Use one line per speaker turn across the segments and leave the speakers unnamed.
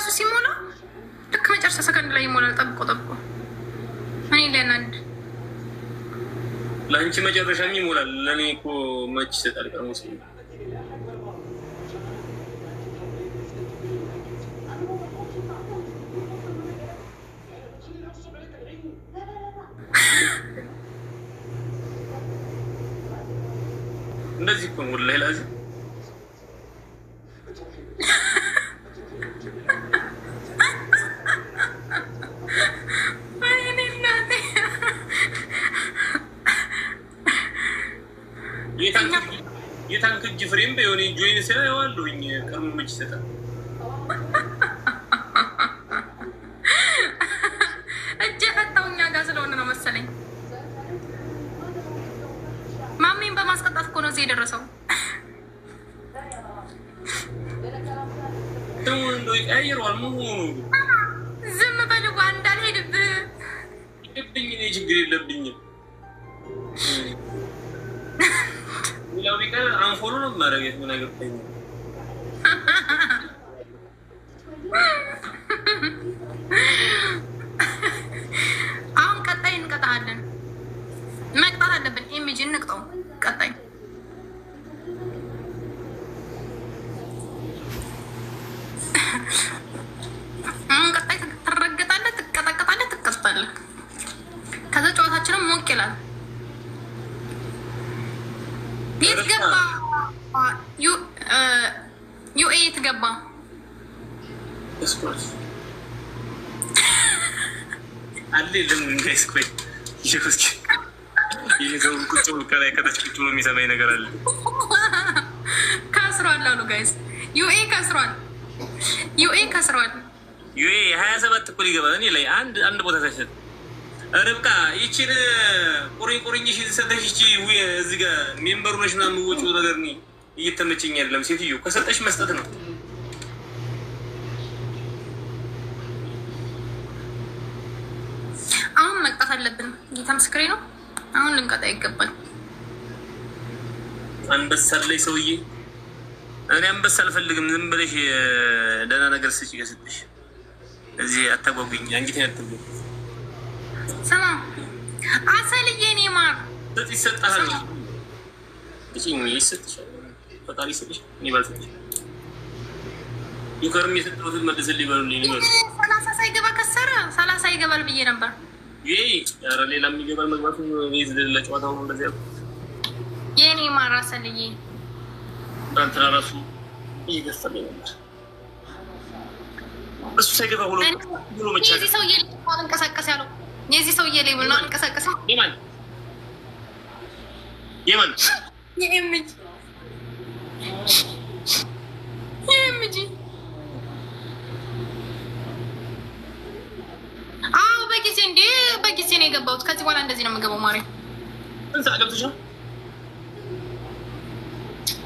ራሱ ሲሞላ ልክ መጨረሻ ሰከንድ ላይ ይሞላል። ጠብቆ እኔ ለናንድ
ለአንቺ መጨረሻም ይሞላል። ለእኔ እኮ መች ይሰጣል ቀርሞስ እንደዚህ እኮ ወላሂ ላዚም የታንክ እጅ ፍሬም በሆነ ጆይን ስራ ያዋለሁኝ ቀርሞ መች ይሰጣል።
እጅ የፈታው እኛ ጋር ስለሆነ ነው መሰለኝ። ማሜን በማስቀጣት እኮ ነው እዚህ የደረሰው።
ይቀያየረዋል።
ዝም በልጓ እንዳልሄድብህ
ሄድብኝ። እኔ ችግር የለብኝም። ሌላው ቢቀር አንፎሎ ነው ማረጋት ምን አገባኝ።
አሁን ቀጣይ እንቀጣለን። መቅጣት አለብን። ኢሜጅ እንቅጠው። ቀጣይ ቀጣይ ትረገጣለህ፣ ትቀጠቀጣለህ፣ ትቀጣለህ። ከዛ ጨዋታችንም ሞቅ ይላል። የት ገባ? ዩኤ የት ገባ?
አለ ለምን ጋይስ ቆይ ይሄው ቁጭ ብሎ ከላይ ከታች ቁጭ ብሎ የሚሰማኝ ነገር አለ።
ከስሯል አሉ ጋይስ። ዩኤ ከስሯል። ዩኤ ከስሯል።
ዩኤ 27 እኮ ሊገባ እኔ ላይ አንድ ቦታ ሳይሰጥ ርብቃ ይቺን ቁሪኝ ሰጠሽ። ይቺ እዚህ ጋር ሜምበሩ ነሽ ምናምን የምወጪው ነገር እኔ እየተመቸኝ አይደለም። ሴትዮ ከሰጠሽ መስጠት ነው።
አሁን መቅጣት አለብን። ጌታ ምስክሬ ነው። አሁን ልንቀጣ ይገባል።
አንበሳ ላይ ሰውዬ እኔ አንበሳ አልፈልግም። ዝም ብለሽ ደህና ነገር ስጪ። ከሰጠሽ እዚህ አታጓጉኝ። አንጊቴን አትብሉ።
ሰማ አሰልዬ እኔ ማር
ሰጥ ይሰጣል። እሺ ይሰጥሻል። ፈጣሪ ይሰጥሽ። እኔ ባልሰጥሽ ይከርም የሰጠሁት መልስልኝ በሉልኝ ነው።
30 ሳይገባ ከሰረ 30 ይገባል ብዬ ነበር።
ይሄ ኧረ ሌላ የሚገባል መግባቱ ወይስ ለጨዋታው ነው? እንደዚህ
የኔ ማር አሰልዬ
አንተ ራሱ ይገፋልኝ ነበር። እሱ ሳይገባ ብሎ መቻል
የዚህ ሰውዬ ሌብል እንቀሳቀስ ያለው የዚህ ሰውዬ ሌብል ነው እንቀሳቀስ።
የማን
የኤምጂ አዎ በጊዜ እንዴ በጊዜ ነው የገባሁት። ከዚህ በኋላ እንደዚህ ነው የምገባው። ማርያም
እንሳ ገብተሽ ነው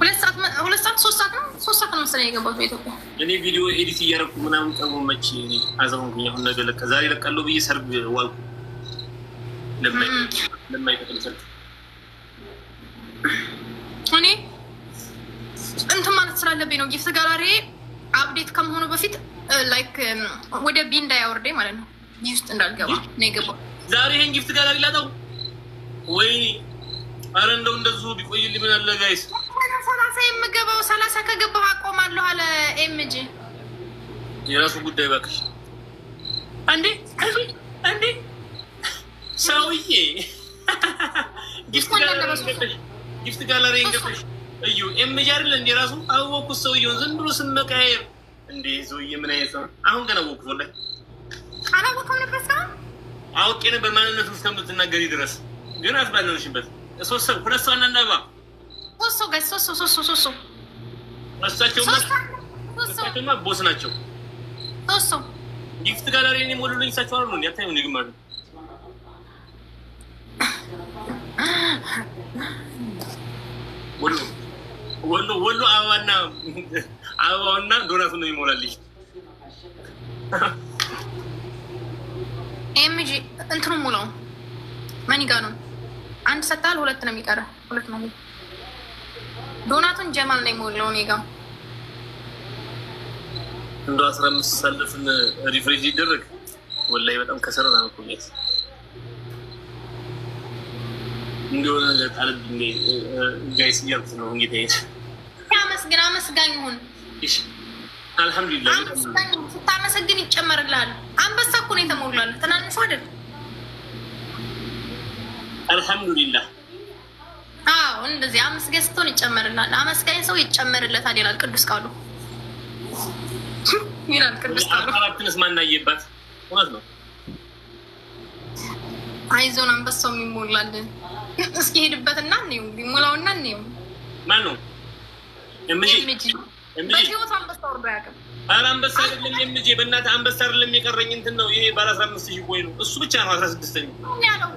2 ሰዓት 3 ሰዓት ነው መሰለኝ የገባሁት በኢትዮጵያ።
እኔ ቪዲዮ ኤዲት እያደረኩ ምናምን ቀርቦ መቼ አዘሆንኩኝ። አሁን ነገ ለቀ ዛሬ ለቃለሁ ብዬ ሰርግ ዋልኩ። ለማይቀጥል ሰርግ
እኔ እንትን ማለት ስላለብኝ ነው። ጊፍት ጋላሪ አፕዴት ከመሆኑ በፊት ላይክ ወደ ቢ እንዳያወርደኝ ማለት ነው። ቢ ውስጥ እንዳልገባ ነው የገባው።
ዛሬ ይሄን ጊፍት ጋላሪ ላጣው ወይ? አረ እንደው እንደዚሁ ቢቆይልኝ ምን አለ ጋይስ።
30 የምገባው 30 ከገባሁ አቆማለሁ አለ ኤምጂ።
የራሱ ጉዳይ እባክሽ። እንዴ ሰውዬ ጊፍት ጋላሪ እንገባሽ እዩ ኤምጂ አይደል እንዴ? ራሱ አወኩት ሰውዬውን ዝም ብሎ ስም መቀያየር እንዴ። ሰውዬ ምን አይነት ነው? አሁን ገና አወኩት። ወላሂ
አላወኩም ነበር።
አውቄ ነበር ማንነቱን እስከምትናገሪ ድረስ ግን አትባለሽበት። 3 ሰው 2 ሰው እናንዳባ
3 ሰው ጋር 3 ሰው
እሳቸውማ ቦስ ናቸው።
3 ሰው
ጊፍት ጋላሪ እኔ ሞሉልኝ እሳቸው አሉ እንዴ? አታዩ ነው ግማዱ ወሎ አበባውና ዶናቱን ነው ይሞላልኝ።
ኤምጂ እንትኑ ሙላው ማን ጋር ነው? አንድ ሰጣል፣ 2 ነው የሚቀረው። 2 ነው ዶናቱን ጀማል ነው የሚሞላው። እኔ ጋር
እንደ 15 ሳለፍን ሪፍሬሽ ይደረግ ወላሂ በጣም ከሰረና ነው ኮሚት እንደሆነ ለታለብኝ ጋይስ ያልኩት ነው እንግዲህ
አመስጋኝ ሁን።
እሺ አልহামዱሊላህ
ስታመሰግን ይጨመርልሃል። አንበሳ እኮ ነው የተሞላል ትናንሽ አይደል?
አልহামዱሊላህ
አዎ እንደዚህ አመስጋኝ ስትሆን ይጨመርልሃል። አመስጋኝ ሰው ይጨመርለታል ይላል ቅዱስ ቃሉ። ይላል ቅዱስ ቃሉ።
አራትንስ ማናየባት ወላሂ ነው።
አይዞን አንበሳው የሚሞላል። እስኪ ሄድበትና ነው ሊሞላውና ነው
ማን ነው እምጂ
በህይወት አንበሳ ወርዶ ያቀም
አንበሳ አይደለም እምጂ በእናትህ አንበሳ አይደለም የቀረኝ እንትን ነው ይሄ ባለ 15000 ቆይ ነው እሱ ብቻ ነው 16ኛ
ያለው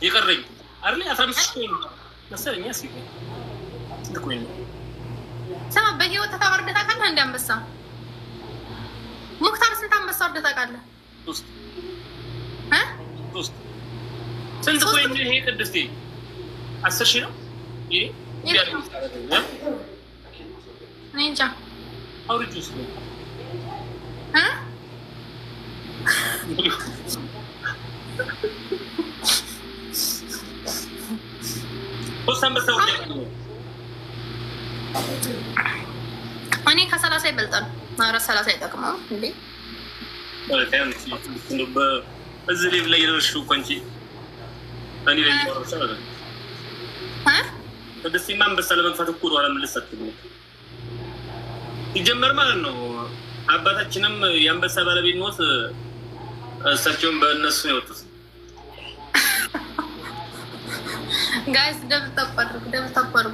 የቀረኝ አይደል 15000 ቆይ ነው መሰለኝ ሲቆ ቆይ ነው
ሰማ በህይወት ተወርደታ ካለ አንድ አንበሳ ሙክታር ስንት አንበሳ ወርደታ ካለ
ሶስት ስንት ቆይ ነው ይሄ ቅድስቴ 10000 ነው ይሄ
ninja
አውርጁስ
እኔ ከ30 ይበልጣል። ኧረ 30 አይጠቅመው እንዴ?
እዚህ ሌቭ ላይ የደረስሽው እኮ አንቺ እኔ ላይ ደረስሽ አይደል? ቅድስቴማ አንበሳ ለመግፋት እኮ ወደ ኋላ መለሳችሁ ይጀመር ማለት ነው። አባታችንም የአንበሳ ባለቤት ነው። እሳቸውም በእነሱ ነው የወጡት።
ጋይስ ደብተቆርቡ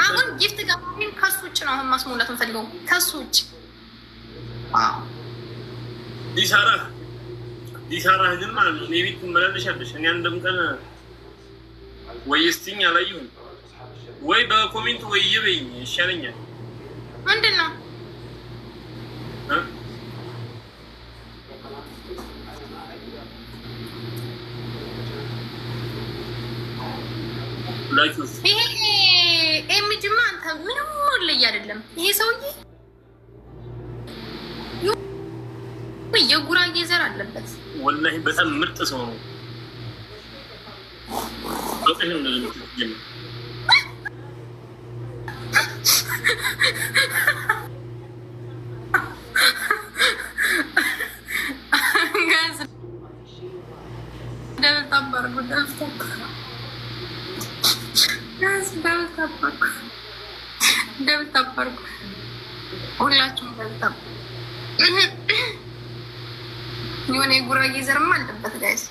አሁን ጊፍት ጋር ከሱ ውጭ ነው አሁን ማስሞላት እንፈልገው ከሱ ውጭ ዲሳራ ግን ማለት ነው ኔቪት መላለሻለሽ እኔ እንደምቀን
ወይስቲኝ አላየሁም ወይ በኮሜንት ወይ ይበኝ ይሻለኛል።
ምንድነው
ላይክስ
ይሄ ኤምጂማ አንተ ምንም ወለይ አይደለም። ይሄ ሰውዬ የጉራጌ ዘር አለበት።
ወላሂ በጣም ምርጥ ሰው ነው። አጥተን እንደዚህ ነው
ደብተባርኩ ሁላችሁም ደብተባ የሆነ የጉራጌ ዘርማ አለበት ጋይስ።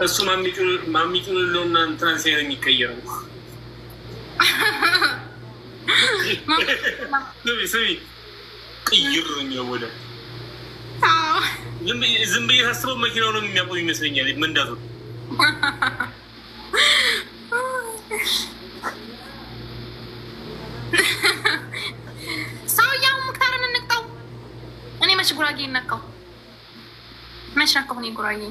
እሱ ማሚጩን ለውና ትራንስሌት የሚቀየረው ስሚ ቅይር ነው ወደ ዝም ብዬ ታስበው መኪናው ነው የሚያቆም ይመስለኛል መንዳቱ።
ሰውዬው ሙክታርን እንቅጣው። እኔ መች ጉራጌ ነካው? መች ነካው? እኔ ጉራጌ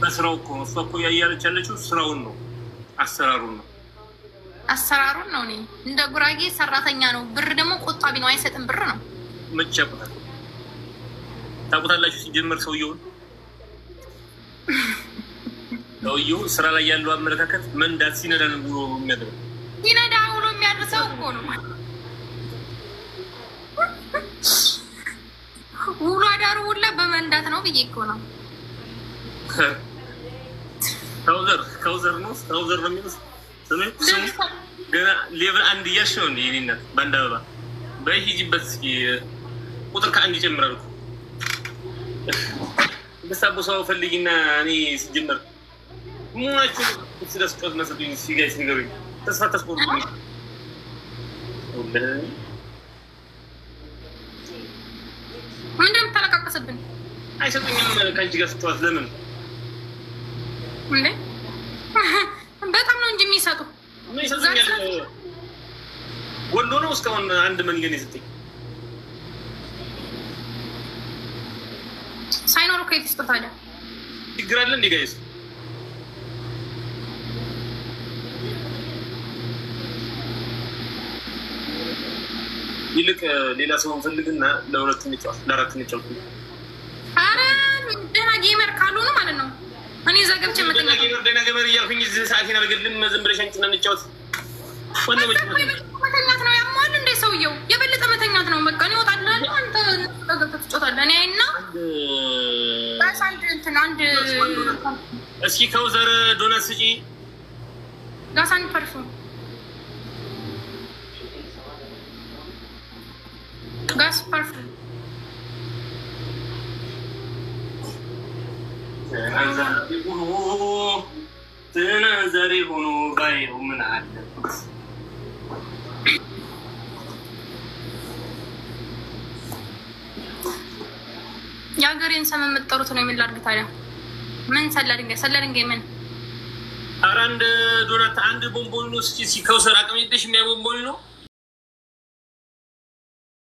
በስራው እኮ እሷ እኮ ያያለች ያለችው ስራውን ነው አሰራሩን ነው። እኔ
እንደ ጉራጌ ሰራተኛ ነው። ብር ደግሞ ቆጣቢ ነው፣ አይሰጥም ብር ነው።
መች ያውቁታል? ታውቁታላችሁ ሲጀመር ሰውየው ስራ ላይ ያለው አመለካከት መንዳት ሲነዳ ነው ብሎ የሚያደርገው
ሲነዳ ብሎ የሚያደርሰው እኮ ነው። ውሎ አዳሩ ሁላ በመንዳት ነው ብዬ እኮ ነው። ከውዘር ነው የሚሉት ገና ሌቭል 1 እያልሽ ነው እንደ የኔነት በአንድ አበባ በሂጂበት እስኪ ቁጥር ከአንድ ይጨምራል እኮ በሳቦ ሰው ፈልጊና እኔ ሲጀመር ሙናችሁ ስለስቆት መስሉኝ ሲጋይስ ንገሩኝ። ተስፋ ተስቆት ነው ምንድነው የምታለቃቀስብን?
አይሰጡኝም ከአንቺ ጋር ስትዋት ለምን
እንዴ? በጣም ነው እንጂ የሚሰጡ
ምን ይሰጡኛል? ወሎ ነው እስካሁን አንድ መንገድ ይሰጠኝ
ሳይኖር እኮ የት ታዲያ
ችግር አለ እንዴ ጋይስ? ይልቅ ሌላ ሰው እንፈልግና ለሁለት እንጫወት፣ ለአራት እንጫወት።
ኧረ ደህና ጌመር ካልሆኑ ማለት ነው። እኔ እዛ ገብቼ
ደህና ገመር እያልኩኝ እዚህ ሰዓቴን አልገድልም። ዝም ብለሽ አንቺና እንጫወት።
መተኛት ነው ያሟል እንደ ሰውየው የበለጠ መተኛት ነው። በቃ እኔ እወጣለሁ፣ አንተ ገብተህ ትጫወታለህ። እኔ አይና አንድ
እስኪ ከውዘር ዶናት ስጪ።
ጋሳን ፐርፉም ጋስ ፐርፉም
ተናዛሪ ሆኖ ባየው ምን አለበት?
የሀገሬን ስም የምትጠሩት ነው የሚላርግ። ታዲያ ምን ሰላ ድንጋይ ምን?
ኧረ አንድ ዶናት አንድ ቦምቦሊኖ እስኪ ከውሰር አቅም የለሽም? ያ ቦምቦሊኖ